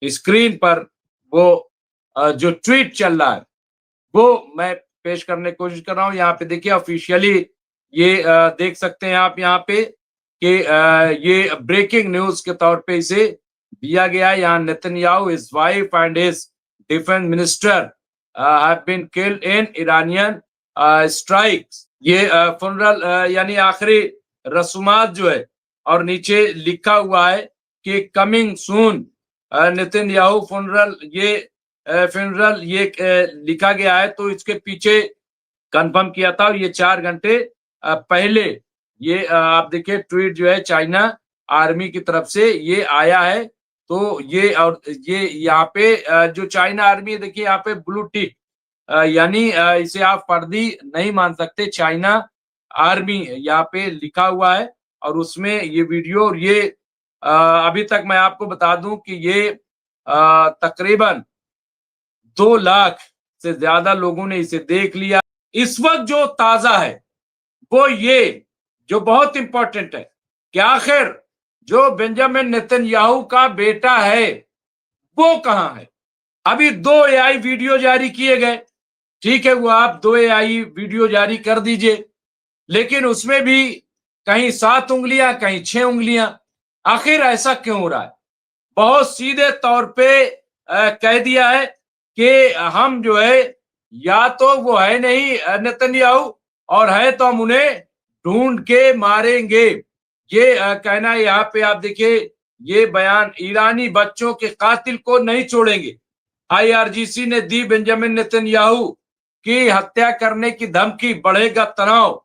Screen पर वो जो ट्वीट चल रहा है वो मैं पेश करने की कोशिश कर रहा हूँ। यहाँ पे देखिए ऑफिशियली ये देख सकते हैं आप यहाँ पे कि ये ब्रेकिंग न्यूज के तौर पे इसे दिया गया है। यहाँ Netanyahu, his wife and his defence minister have been killed in Iranian strikes. ये फुनरल यानी आखिरी रसूमात जो है, और नीचे लिखा हुआ है कि कमिंग सून नेतन्याहू फुनरल, ये फ्यूनरल ये लिखा गया है। तो इसके पीछे कंफर्म किया था, ये 4 घंटे पहले ये आप देखिए ट्वीट जो है चाइना आर्मी की तरफ से ये आया है। तो ये और ये यहाँ पे जो चाइना आर्मी है, देखिए यहाँ पे ब्लू टिक यानी इसे आप फर्जी नहीं मान सकते, चाइना आर्मी यहाँ पे लिखा हुआ है। और उसमें ये वीडियो और ये अभी तक मैं आपको बता दूं कि ये तकरीबन 2 लाख से ज्यादा लोगों ने इसे देख लिया। इस वक्त जो ताजा है वो ये जो बहुत इंपॉर्टेंट है कि आखिर जो बेंजामिन नेतन्याहू का बेटा है वो कहां है। अभी 2 एआई वीडियो जारी किए गए, ठीक है, वो आप 2 एआई वीडियो जारी कर दीजिए, लेकिन उसमें भी कहीं 7 उंगलियां कहीं 6 उंगलियां। आखिर ऐसा क्यों हो रहा है? बहुत सीधे तौर पे कह दिया है कि हम जो है, या तो वो है नहीं नेतन्याहू, और है तो हम उन्हें ढूंढ के मारेंगे। ये कहना है। यहाँ पे आप देखिए ये बयान, ईरानी बच्चों के कातिल को नहीं छोड़ेंगे, आईआरजीसी ने दी बेंजामिन नेतन्याहू की हत्या करने की धमकी, बढ़ेगा तनाव।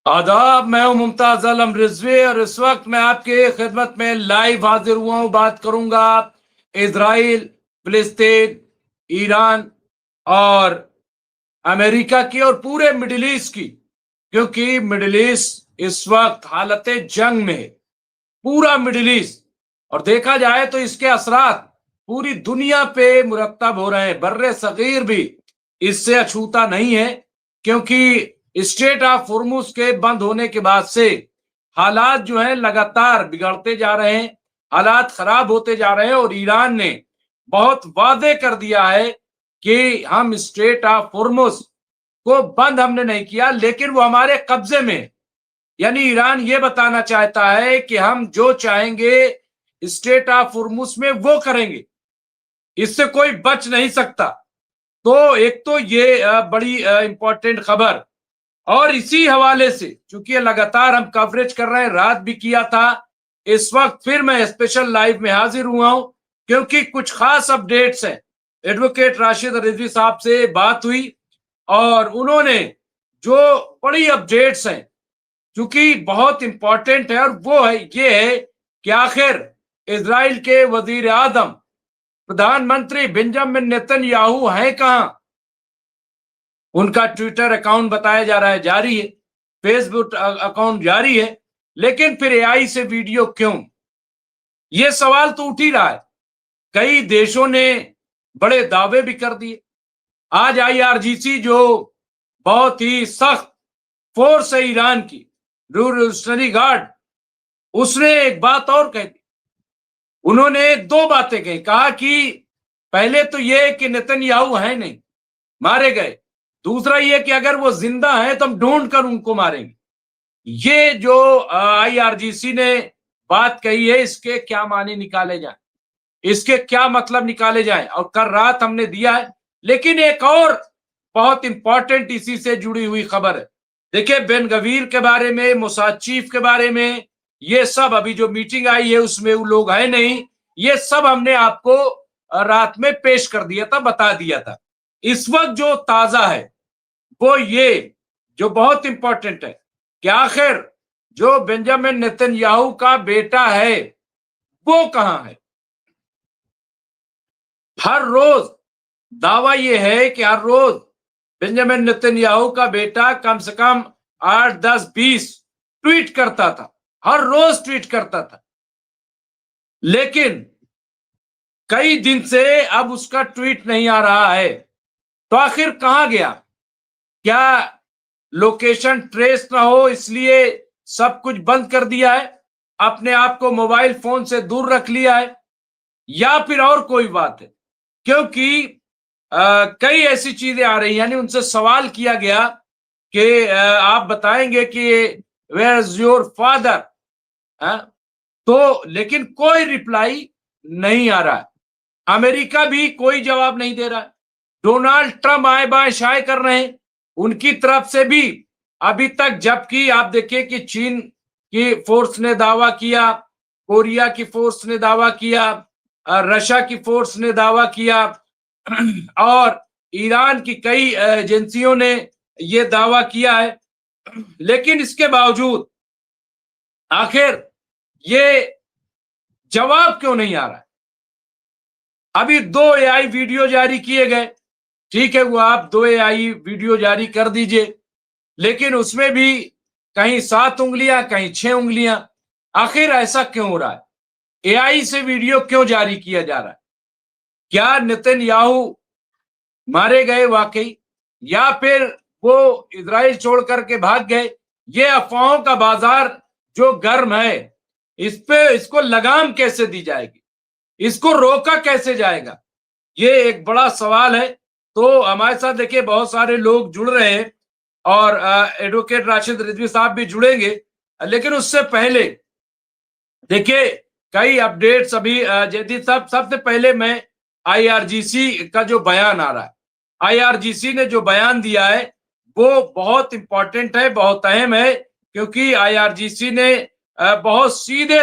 आदाब, मैं हूं मुमताज आलम रिजवी और इस वक्त मैं आपके खिदमत में लाइव हाजिर हुआ हूं। बात करूंगा इजराइल, फिलिस्तीन, ईरान और अमेरिका की और पूरे मिडिल ईस्ट की, क्योंकि मिडिल ईस्ट इस वक्त हालत जंग में है, पूरा मिडिल ईस्ट। और देखा जाए तो इसके असरात पूरी दुनिया पे मुरतब हो रहे हैं। बर्रे सगीर भी इससे अछूता नहीं है, क्योंकि स्ट्रेट ऑफ होर्मुज के बंद होने के बाद से हालात जो है लगातार बिगड़ते जा रहे हैं, हालात खराब होते जा रहे हैं। और ईरान ने बहुत वादे कर दिया है कि हम स्ट्रेट ऑफ होर्मुज को बंद हमने नहीं किया, लेकिन वो हमारे कब्जे में। यानी ईरान ये बताना चाहता है कि हम जो चाहेंगे स्ट्रेट ऑफ होर्मुज में वो करेंगे, इससे कोई बच नहीं सकता। तो एक तो ये बड़ी इंपॉर्टेंट खबर। और इसी हवाले से चूंकि लगातार हम कवरेज कर रहे हैं, रात भी किया था, इस वक्त फिर मैं स्पेशल लाइव में हाजिर हुआ हूं, क्योंकि कुछ खास अपडेट्स हैं। एडवोकेट राशिद रिजवी साहब से बात हुई और उन्होंने जो बड़ी अपडेट्स हैं, चूंकि बहुत इंपॉर्टेंट है, और वो है ये है कि आखिर इजराइल के वजीर आजम प्रधानमंत्री बेंजामिन नेतन्याहू हैं कहां। उनका ट्विटर अकाउंट बताया जा रहा है जारी है, फेसबुक अकाउंट जारी है, लेकिन फिर एआई से वीडियो क्यों? यह सवाल तो उठ ही रहा है। कई देशों ने बड़े दावे भी कर दिए। आज आईआरजीसी जो बहुत ही सख्त फोर्स है ईरान की, रिवोल्यूशनरी गार्ड, उसने एक बात और कह दी। उन्होंने 2 बातें कही। कहा कि पहले तो यह कि नेतन्याहू है नहीं, मारे गए। दूसरा ये कि अगर वो जिंदा है तो हम ढूंढ कर उनको मारेंगे। ये जो आईआरजीसी ने बात कही है, इसके क्या माने निकाले जाए, इसके क्या मतलब निकाले जाए, और कल रात हमने दिया है। लेकिन एक और बहुत इंपॉर्टेंट इसी से जुड़ी हुई खबर है। देखिए बेन गवीर के बारे में, मोसाद चीफ के बारे में, ये सब अभी जो मीटिंग आई है उसमें वो लोग है नहीं, ये सब हमने आपको रात में पेश कर दिया था, बता दिया था। इस वक्त जो ताजा है वो ये जो बहुत इंपॉर्टेंट है कि आखिर जो बेंजामिन नेतन्याहू का बेटा है वो कहां है। हर रोज दावा यह है कि हर रोज बेंजामिन नेतन्याहू का बेटा कम से कम 8, 10, 20 ट्वीट करता था, हर रोज ट्वीट करता था। लेकिन कई दिन से अब उसका ट्वीट नहीं आ रहा है। तो आखिर कहां गया? क्या लोकेशन ट्रेस ना हो इसलिए सब कुछ बंद कर दिया है, अपने आप को मोबाइल फोन से दूर रख लिया है, या फिर और कोई बात है? क्योंकि कई ऐसी चीजें आ रही, यानी उनसे सवाल किया गया कि आप बताएंगे कि वेयर इज योर फादर, तो लेकिन कोई रिप्लाई नहीं आ रहा है। अमेरिका भी कोई जवाब नहीं दे रहा है। डोनाल्ड ट्रंप आए बाएं शाये कर रहे हैं, उनकी तरफ से भी अभी तक, जबकि आप देखिए कि चीन की फोर्स ने दावा किया, कोरिया की फोर्स ने दावा किया, रशिया की फोर्स ने दावा किया और ईरान की कई एजेंसियों ने यह दावा किया है, लेकिन इसके बावजूद आखिर ये जवाब क्यों नहीं आ रहा है? अभी 2 एआई वीडियो जारी किए गए, ठीक है, वो आप 2 एआई वीडियो जारी कर दीजिए, लेकिन उसमें भी कहीं 7 उंगलियां, कहीं 6 उंगलियां। आखिर ऐसा क्यों हो रहा है? एआई से वीडियो क्यों जारी किया जा रहा है? क्या नेतन्याहू मारे गए वाकई, या फिर वो इजराइल छोड़ करके भाग गए? ये अफवाहों का बाजार जो गर्म है, इस पे इसको लगाम कैसे दी जाएगी? इसको रोका कैसे जाएगा? ये एक बड़ा सवाल है। तो हमारे साथ देखिए बहुत सारे लोग जुड़ रहे हैं और एडवोकेट राशिद रिजवी साहब भी जुड़ेंगे, लेकिन उससे पहले देखिए कई अपडेट्स अभी जयदीप साहब, सबसे पहले मैं आईआरजीसी का जो बयान आ रहा है, आईआरजीसी ने जो बयान दिया है वो बहुत इंपॉर्टेंट है, बहुत अहम है, क्योंकि आईआरजीसी ने बहुत सीधे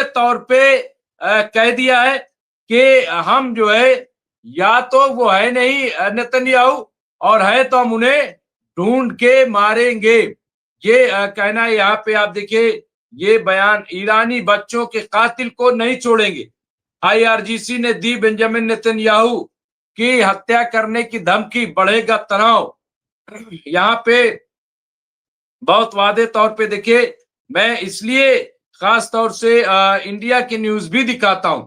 तौर पे कह दिया है कि हम जो है, या तो वो है नहीं नेतन्याहू, और है तो हम उन्हें ढूंढ के मारेंगे। ये कहना है। यहाँ पे आप देखिए ये बयान, ईरानी बच्चों के कातिल को नहीं छोड़ेंगे, आईआरजीसी ने दी बेंजामिन नेतन्याहू की हत्या करने की धमकी, बढ़ेगा तनाव। यहाँ पे बहुत वादे तौर पे देखिए, मैं इसलिए खास तौर से इंडिया की न्यूज भी दिखाता हूं,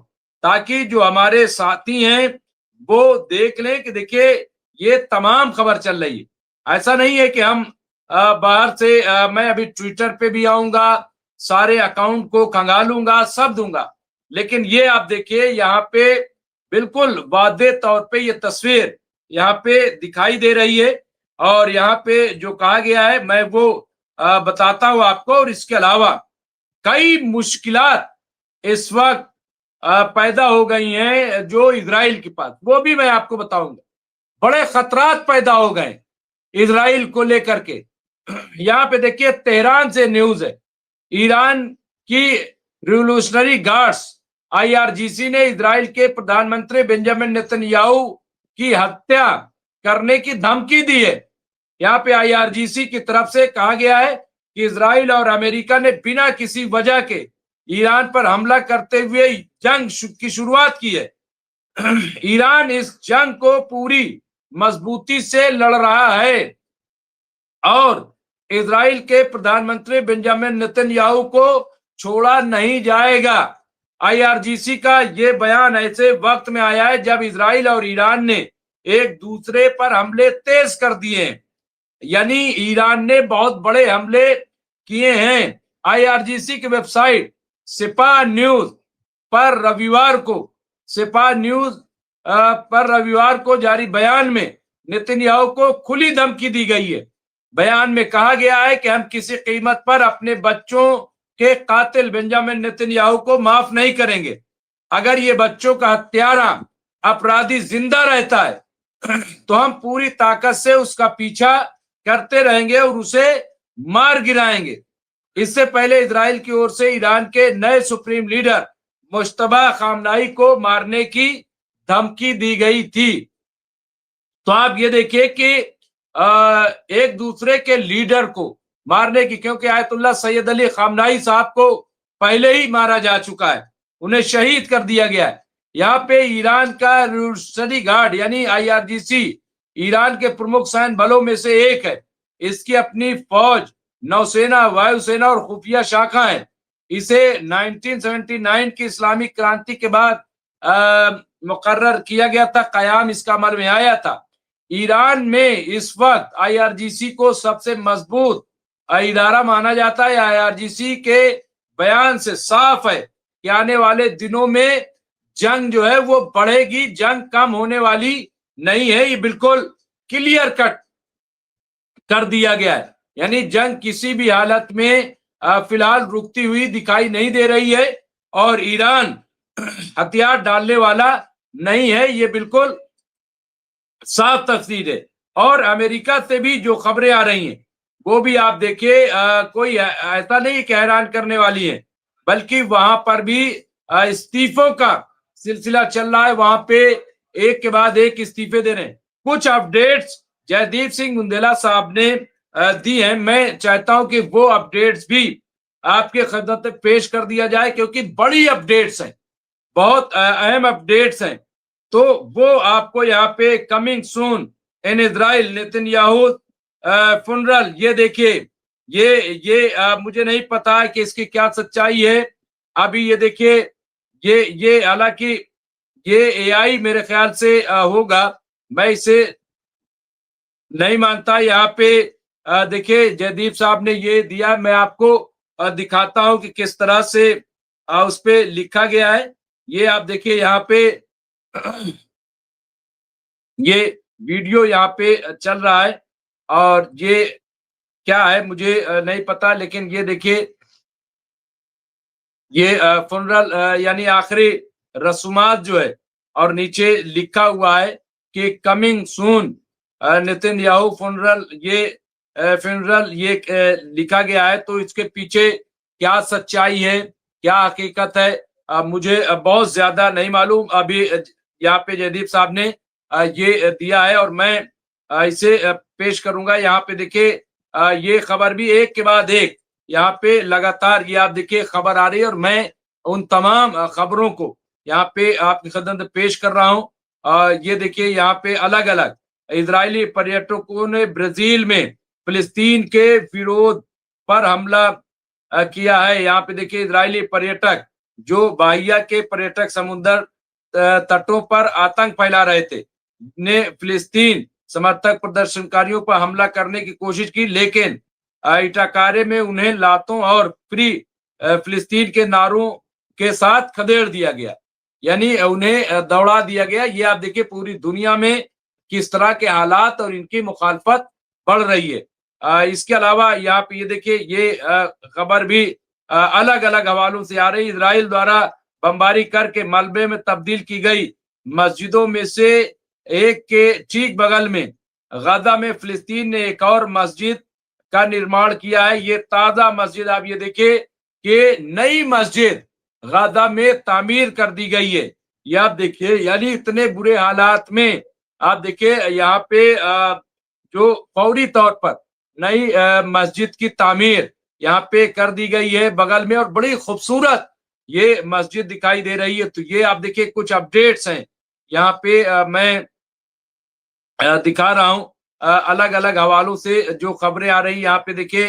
ताकि जो हमारे साथी हैं वो देख लें कि देखिए ये तमाम खबर चल रही है। ऐसा नहीं है कि हम बाहर से मैं अभी ट्विटर पे भी आऊंगा, सारे अकाउंट को खंगालूंगा, सब दूंगा, लेकिन ये आप देखिए यहाँ पे बिल्कुल वादे तौर पे ये तस्वीर यहाँ पे दिखाई दे रही है, और यहाँ पे जो कहा गया है मैं वो बताता हूं आपको। और इसके अलावा कई मुश्किलात इस वक्त पैदा हो गई हैं जो इजराइल के पास, वो भी मैं आपको बताऊंगा। बड़े खतरात पैदा हो गए इजराइल को लेकर के। यहाँ पे देखिए तेहरान से न्यूज है, ईरान की रिवोल्यूशनरी गार्ड्स आईआरजीसी ने इजराइल के प्रधानमंत्री बेंजामिन नेतन्याहू की हत्या करने की धमकी दी है। यहाँ पे आईआरजीसी की तरफ से कहा गया है कि इजराइल और अमेरिका ने बिना किसी वजह के ईरान पर हमला करते हुए जंग की शुरुआत की है। ईरान इस जंग को पूरी मजबूती से लड़ रहा है और इजराइल के प्रधानमंत्री बेंजामिन नेतन्याहू को छोड़ा नहीं जाएगा। आईआरजीसी का यह बयान ऐसे वक्त में आया है जब इजराइल और ईरान ने एक दूसरे पर हमले तेज कर दिए हैं, यानी ईरान ने बहुत बड़े हमले किए हैं। आईआरजीसी की वेबसाइट सिपा न्यूज पर रविवार को जारी बयान में नेतन्याहू को खुली धमकी दी गई है। बयान में कहा गया है कि हम किसी कीमत पर अपने बच्चों के कातिल बेंजामिन नेतन्याहू को माफ नहीं करेंगे। अगर ये बच्चों का हत्यारा अपराधी जिंदा रहता है तो हम पूरी ताकत से उसका पीछा करते रहेंगे और उसे मार गिराएंगे। इससे पहले इजराइल की ओर से ईरान के नए सुप्रीम लीडर मुश्तबा खामनाई को मारने की धमकी दी गई थी। तो आप ये देखिए कि एक दूसरे के लीडर को मारने की, क्योंकि आयतुल्लाह सैयद अली खामनाई साहब को पहले ही मारा जा चुका है, उन्हें शहीद कर दिया गया है। यहाँ पे ईरान का रिवोल्यूशनरी गार्ड यानी आईआरजीसी ईरान के प्रमुख सैन्य बलों में से एक है। इसकी अपनी फौज, नौसेना, वायुसेना और खुफिया शाखा है। इसे 1979 की इस्लामिक क्रांति के बाद मुकर्रर किया गया था, कयाम इसका अमल में आया था। ईरान में इस वक्त आईआरजीसी को सबसे मजबूत इदारा माना जाता है। IRGC के बयान से साफ है कि आने वाले दिनों में जंग जो है वो बढ़ेगी, जंग कम होने वाली नहीं है। ये बिल्कुल क्लियर कट कर दिया गया है। यानी जंग किसी भी हालत में फिलहाल रुकती हुई दिखाई नहीं दे रही है और ईरान हथियार डालने वाला नहीं है, ये बिल्कुल साफ तफसीर है। और अमेरिका से भी जो खबरें आ रही हैं वो भी आप देखिए कोई ऐसा नहीं कि हैरान करने वाली है, बल्कि वहां पर भी इस्तीफों का सिलसिला चल रहा है। वहां पे एक के बाद एक इस्तीफे दे रहे हैं। कुछ अपडेट्स जयदीप सिंह बुंदेला साहब ने दी हैं। मैं चाहता हूं कि वो अपडेट्स भी आपके खिदमत में पेश कर दिया जाए, क्योंकि बड़ी अपडेट्स हैं, बहुत अहम अपडेट्स हैं। तो वो आपको यहाँ पे coming soon in Israel Netanyahu funeral, ये देखिए, ये मुझे नहीं पता है कि इसकी क्या सच्चाई है। अभी ये देखिए, ये हालांकि ये एआई मेरे ख्याल से होगा, मैं इसे नहीं मानता। यहाँ पे देखिए जयदीप साहब ने ये दिया, मैं आपको दिखाता हूं कि किस तरह से उस पे लिखा गया है। ये आप देखिए यहाँ पे ये वीडियो यहाँ पे चल रहा है और ये क्या है मुझे नहीं पता, लेकिन ये देखिए, ये फुनरल यानी आखिरी रसूमात जो है, और नीचे लिखा हुआ है कि कमिंग सून नेतन्याहू फुनरल, ये फ्यूनरल ये लिखा गया है। तो इसके पीछे क्या सच्चाई है, क्या हकीकत है, मुझे बहुत ज्यादा नहीं मालूम। अभी यहाँ पे जयदीप साहब ने ये दिया है और मैं इसे पेश करूंगा। यहाँ पे देखिए ये खबर भी एक के बाद एक यहाँ पे लगातार ये आप देखिए खबर आ रही है और मैं उन तमाम खबरों को यहाँ पे आपकी खिदमत में पेश कर रहा हूँ। ये देखिए यहाँ पे अलग अलग इजरायली पर्यटकों ने ब्राजील में फिलिस्तीन के विरोध पर हमला किया है। यहाँ पे देखिए इजरायली पर्यटक जो बाहिया के पर्यटक समुद्र तटों पर आतंक फैला रहे थे ने फिलिस्तीन समर्थक प्रदर्शनकारियों पर हमला करने की कोशिश की, लेकिन इटाकारे में उन्हें लातों और फ्री फिलिस्तीन के नारों के साथ खदेड़ दिया गया, यानी उन्हें दौड़ा दिया गया। ये आप देखिए पूरी दुनिया में किस तरह के हालात और इनकी मुखालफत बढ़ रही है। इसके अलावा यहाँ पे ये देखिए ये खबर भी अलग अलग हवालों से आ रही। इजराइल द्वारा बमबारी करके मलबे में तब्दील की गई मस्जिदों में से एक के ठीक बगल में गजा में फिलिस्तीन ने एक और मस्जिद का निर्माण किया है। ये ताजा मस्जिद आप ये देखिए कि नई मस्जिद गजा में तामीर कर दी गई है। ये आप देखिए, यानी इतने बुरे हालात में आप देखिए यहाँ पे जो फौरी तौर पर नई मस्जिद की तामीर यहाँ पे कर दी गई है बगल में, और बड़ी खूबसूरत ये मस्जिद दिखाई दे रही है। तो ये आप देखिए कुछ अपडेट्स हैं यहाँ पे मैं दिखा रहा हूँ अलग अलग हवालों से जो खबरें आ रही। यहाँ पे देखिए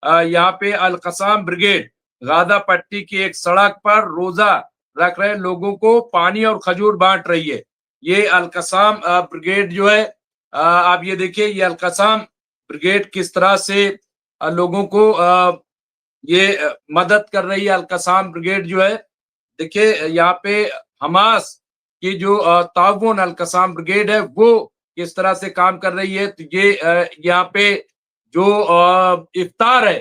यहाँ पे अल कसाम ब्रिगेड गाजा पट्टी की एक सड़क पर रोजा रख रहे लोगों को पानी और खजूर बांट रही है। ये अल कसाम ब्रिगेड जो है आप ये देखिए, ये अल कसाम ब्रिगेड किस तरह से लोगों को ये मदद कर रही है। अल कसाम ब्रिगेड जो है देखिए यहाँ पे हमास की जो ताउन अल कसाम ब्रिगेड है वो किस तरह से काम कर रही है। तो ये यहाँ पे जो इफ्तार है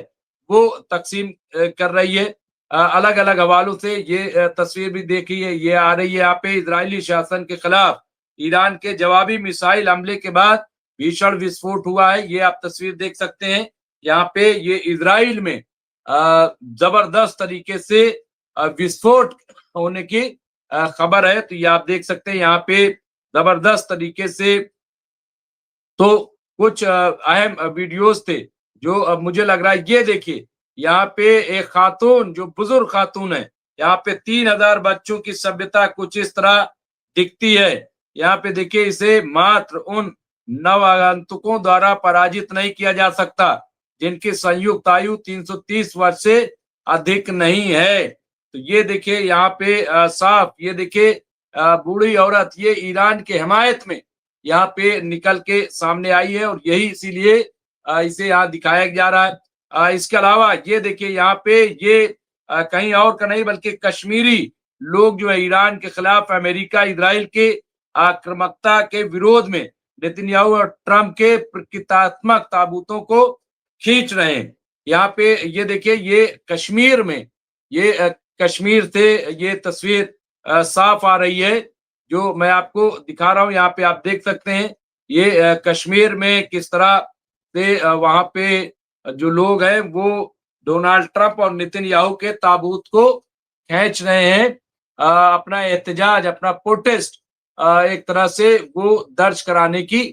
वो तकसीम कर रही है। अलग अलग हवालों से ये तस्वीर भी देखी है, ये आ रही है यहाँ पे। इजरायली शासन के खिलाफ ईरान के जवाबी मिसाइल हमले के बाद भीषण विस्फोट हुआ है। ये आप तस्वीर देख सकते हैं यहाँ पे। ये इजराइल में जबरदस्त तरीके से विस्फोट होने की खबर है। तो ये आप देख सकते हैं यहाँ पे जबरदस्त तरीके से। तो कुछ अहम वीडियोस थे जो मुझे लग रहा है, ये देखिए यहाँ पे एक खातून जो बुजुर्ग खातून है, यहाँ पे 3000 बच्चों की सभ्यता कुछ इस तरह दिखती है। यहाँ पे देखिए इसे मात्र उन नवागंतुकों द्वारा पराजित नहीं किया जा सकता जिनकी संयुक्त आयु 330 वर्ष से अधिक नहीं है। तो ये देखिए यहाँ पे साफ, ये देखिए बूढ़ी औरत ये ईरान के हिमायत में यहाँ पे निकल के सामने आई है और यही इसीलिए इसे यहाँ दिखाया जा रहा है। इसके अलावा ये देखिए यहाँ पे ये कहीं और का नहीं बल्कि कश्मीरी लोग जो है ईरान के खिलाफ अमेरिका इजराइल के आक्रामकता के विरोध में नेतन्याहू और ट्रंप के प्रतीकात्मक ताबूतों को खींच रहे हैं। यहाँ पे ये देखिए ये कश्मीर में ये कश्मीर से ये तस्वीर साफ आ रही है जो मैं आपको दिखा रहा हूँ। यहाँ पे आप देख सकते हैं ये कश्मीर में किस तरह से वहां पे जो लोग हैं वो डोनाल्ड ट्रंप और नेतन्याहू के ताबूत को खींच रहे हैं। अपना एहतजाज अपना प्रोटेस्ट एक तरह से वो दर्ज कराने की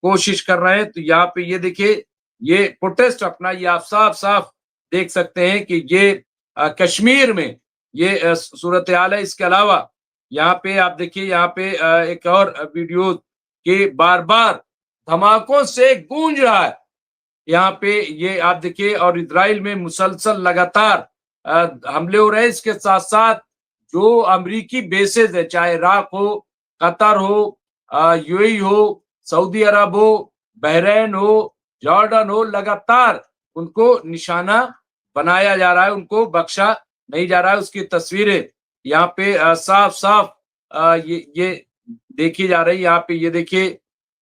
कोशिश कर रहे हैं। तो यहाँ पे ये देखिए ये प्रोटेस्ट अपना ये आप साफ साफ देख सकते हैं कि ये कश्मीर में ये सूरत हाल है। इसके अलावा यहाँ पे आप देखिए यहाँ पे एक और वीडियो के बार बार धमाकों से गूंज रहा है। यहाँ पे ये आप देखिए और इजराइल में मुसलसल लगातार हमले हो रहे हैं। इसके साथ साथ जो अमेरिकी बेसेस है चाहे इराक हो, कतर हो, यूएई हो, सऊदी अरब हो, बहरीन हो, जॉर्डन हो, लगातार उनको निशाना बनाया जा रहा है, उनको बख्शा नहीं जा रहा है। उसकी तस्वीरें यहाँ पे साफ साफ ये देखी जा रही है। यहाँ पे ये देखिए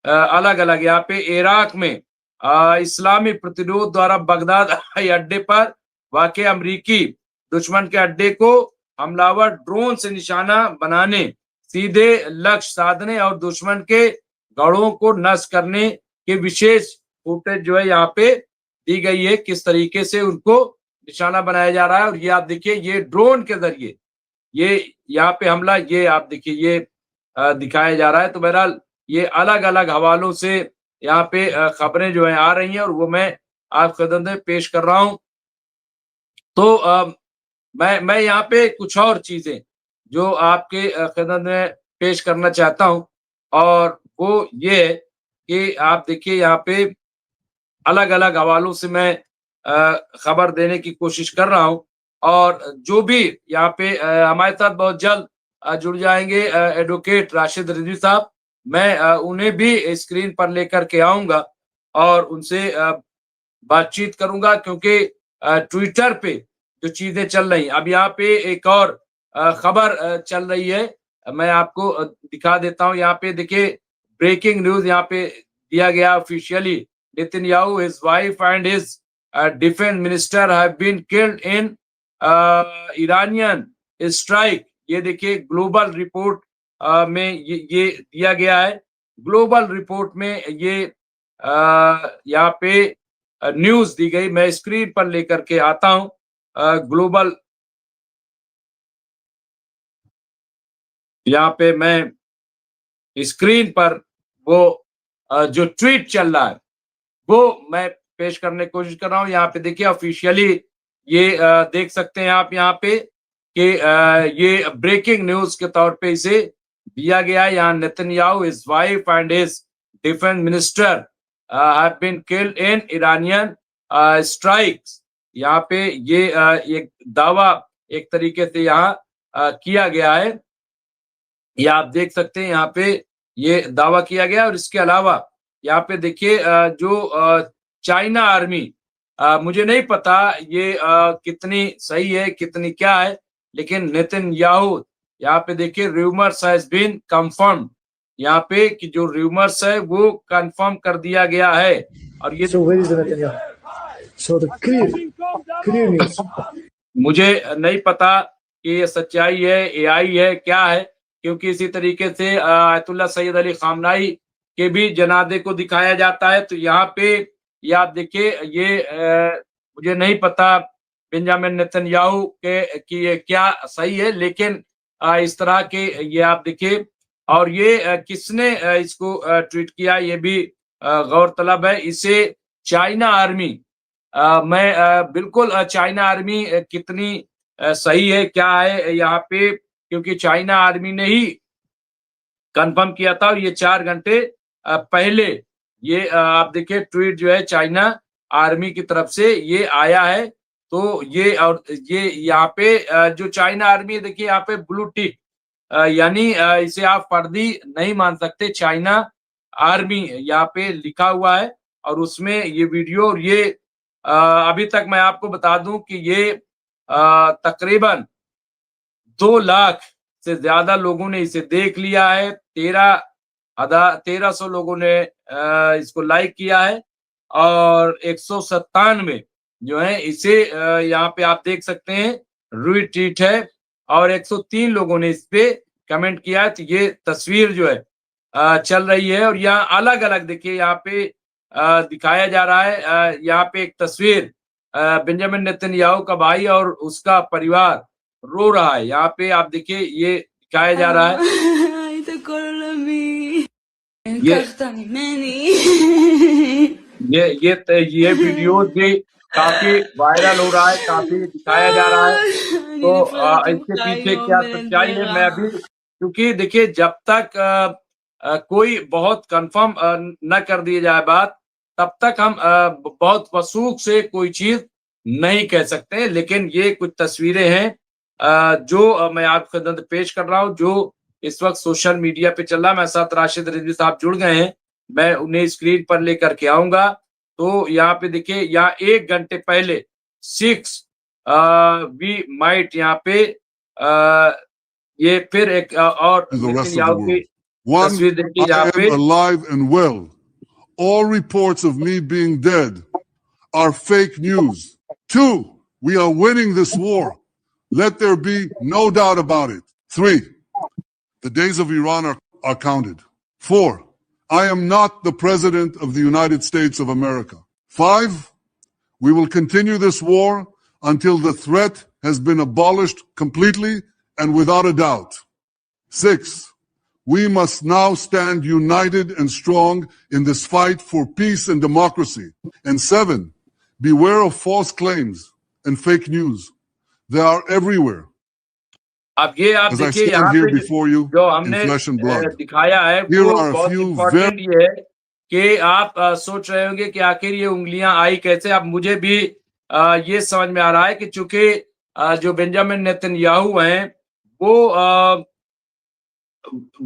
अलग अलग यहाँ पे इराक में इस्लामी प्रतिरोध द्वारा बगदाद हवाई अड्डे पर वाकई अमरीकी दुश्मन के अड्डे को हमलावर ड्रोन से निशाना बनाने, सीधे लक्ष्य साधने और दुश्मन के गढ़ों को नष्ट करने के विशेष फुटेज जो है यहाँ पे दी गई है, किस तरीके से उनको निशाना बनाया जा रहा है। और ये आप देखिए ये ड्रोन के जरिए ये यहाँ पे हमला ये आप देखिए ये दिखाया जा रहा है। तो बहरहाल ये अलग अलग हवालों से यहाँ पे खबरें जो है आ रही हैं और वो मैं आपके खिदमत में पेश कर रहा हूँ। तो मैं यहाँ पे कुछ और चीजें जो आपके खिदमत में पेश करना चाहता हूँ और वो ये है कि आप देखिए यहाँ पे अलग अलग हवालों से मैं खबर देने की कोशिश कर रहा हूँ और जो भी यहाँ पे हमारे साथ बहुत जल्द जुड़ जाएंगे एडवोकेट राशिद रिजवी साहब, मैं उन्हें भी स्क्रीन पर लेकर के आऊंगा और उनसे बातचीत करूंगा क्योंकि ट्विटर पे जो चीजें चल रही अब यहाँ पे एक और खबर चल रही है, मैं आपको दिखा देता हूँ। यहाँ पे देखिए ब्रेकिंग न्यूज यहाँ पे दिया गया officially, Netanyahu his wife and his defence minister have been killed in Iranian strike. ये देखिए ग्लोबल रिपोर्ट में ये दिया गया है। ग्लोबल रिपोर्ट में ये यहाँ पे न्यूज दी गई, मैं स्क्रीन पर लेकर के आता हूं। ग्लोबल यहाँ पे मैं स्क्रीन पर वो जो ट्वीट चल रहा है वो मैं पेश करने की कोशिश कर रहा हूं। यहाँ पे देखिए ऑफिशियली ये देख सकते हैं आप यहाँ पे कि ये ब्रेकिंग न्यूज के तौर पे इसे दिया गया है। यहाँ Netanyahu his wife and his defence minister have been killed in Iranian strikes. यहाँ पे ये एक दावा एक तरीके से यहाँ किया गया है, ये आप देख सकते हैं यहाँ पे ये दावा किया गया। और इसके अलावा यहाँ पे देखिए जो चाइना आर्मी, मुझे नहीं पता ये कितनी सही है कितनी क्या है, लेकिन नेतन्याहू यहाँ पे देखिए रूमर्स हैज बीन कंफर्म, यहाँ पे कि जो रूमर्स है वो कंफर्म कर दिया गया है। और ये clear news. मुझे नहीं पता कि ये सच्चाई है एआई है क्या है, क्योंकि इसी तरीके से आयतुल्लाह सैयद अली खामनाई के भी जनाजे को दिखाया जाता है। तो यहाँ पे ये आप देखिए ये मुझे नहीं पता बेंजामिन नेतन्याहू के कि ये क्या सही है, लेकिन इस तरह के ये आप देखिए। और ये किसने इसको ट्वीट किया ये भी गौरतलब है। इसे चाइना आर्मी, मैं बिल्कुल चाइना आर्मी कितनी सही है क्या है यहाँ पे, क्योंकि चाइना आर्मी ने ही कंफर्म किया था। और ये 4 घंटे पहले ये आप देखिए ट्वीट जो है चाइना आर्मी की तरफ से ये आया है। तो ये और ये यहाँ पे जो चाइना आर्मी देखिए यहाँ पे ब्लू टिक, यानी इसे आप फर्जी नहीं मान सकते, चाइना आर्मी यहाँ पे लिखा हुआ है और उसमें ये वीडियो और ये अभी तक मैं आपको बता दूं कि ये तकरीबन 2 लाख से ज्यादा लोगों ने इसे देख लिया है। 1300 लोगों ने इसको लाइक किया है और 197 जो है इसे यहाँ पे आप देख सकते हैं रीट्वीट है और 103 लोगों ने इस पे कमेंट किया है। तो ये तस्वीर जो है चल रही है और यहाँ अलग अलग देखिए यहाँ पे दिखाया जा रहा है। यहाँ पे एक तस्वीर बेंजामिन नेतन्याहू का भाई और उसका परिवार रो रहा है। यहाँ पे आप देखिए ये दिखाया जा रहा है। היית כל עולמי, ये לקחת ממני. ये वीडियो भी काफी वायरल हो रहा है, काफी दिखाया जा रहा है। אני तो נפרדת इसके ממך पीछे היום, क्या בן सच्चाई है मैं בלע. अभी, क्योंकि देखिए जब तक कोई बहुत कंफर्म न कर दी जाए बात, तब तक हम बहुत वसूख से कोई चीज नहीं कह सकते। लेकिन ये कुछ तस्वीरें हैं जो मैं आपके खिदमत पेश कर रहा हूँ, जो इस वक्त सोशल मीडिया पे चल रहा है। मेरे साथ राशिद रिजवी साहब जुड़ गए हैं, मैं उन्हें स्क्रीन पर लेकर के आऊंगा। तो यहाँ पे देखिए, यहाँ 1 घंटे पहले 6 वी माइट यहाँ पे ये फिर एक और to the rest of the Netanyahu की world. One, तस्वीर देखिए I यहाँ पे। am alive and well. All reports of me being dead are fake news. 2, we are winning this war. Let there be no doubt about it. 3, the days of Iran are counted. 4, I am not the President of the United States of America. 5, we will continue this war until the threat has been abolished completely and without a doubt. 6, we must now stand united and strong in this fight for peace and democracy. And 7, beware of false claims and fake news. They are everywhere. अब ये आप As I देखिए यहाँ stand here पे before you जो in हमने flesh and blood. दिखाया है Here वो are a बहुत few इम्पोर्टेंट ये है कि आप सोच रहे होंगे कि आखिर ये उंगलियां आई कैसे। अब मुझे भी ये समझ में आ रहा है कि चूंकि जो बेंजामिन नेतन्याहू हैं वो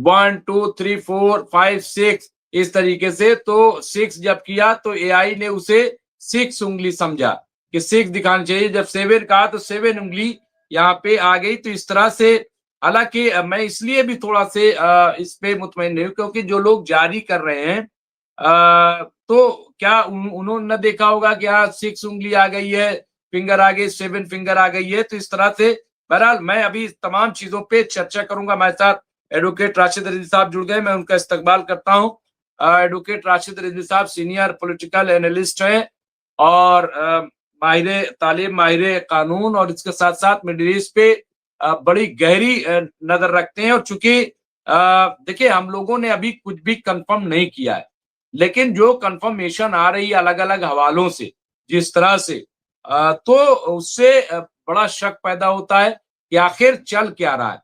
1 2 3 4 5 6 इस तरीके से, तो 6 जब किया तो एआई ने उसे 6 उंगली समझा कि 6 दिखानी चाहिए। जब 7 कहा तो 7 उंगली यहाँ पे आ गई। तो इस तरह से, हालांकि मैं इसलिए भी थोड़ा से इस पे मुतमईन नहीं हूं क्योंकि जो लोग जारी कर रहे हैं तो क्या उन्होंने न देखा होगा कि हाँ 6 उंगली आ गई है, फिंगर आ गई, 7 फिंगर आ गई है। तो इस तरह से बहरहाल मैं अभी इस तमाम चीजों पे चर्चा करूंगा। मेरे साथ एडवोकेट राशिद रिजवी साहब जुड़ गए, मैं उनका इस्तकबाल करता हूँ। एडवोकेट राशिद रिजवी साहब सीनियर पॉलिटिकल एनालिस्ट हैं और माहिर तालीम, माहिर कानून और इसके साथ साथ मिडिल ईस्ट पे बड़ी गहरी नजर रखते हैं। और चूंकि देखिए हम लोगों ने अभी कुछ भी कंफर्म नहीं किया है, लेकिन जो कंफर्मेशन आ रही है अलग अलग हवालों से जिस तरह से तो उससे बड़ा शक पैदा होता है कि आखिर चल क्या रहा है।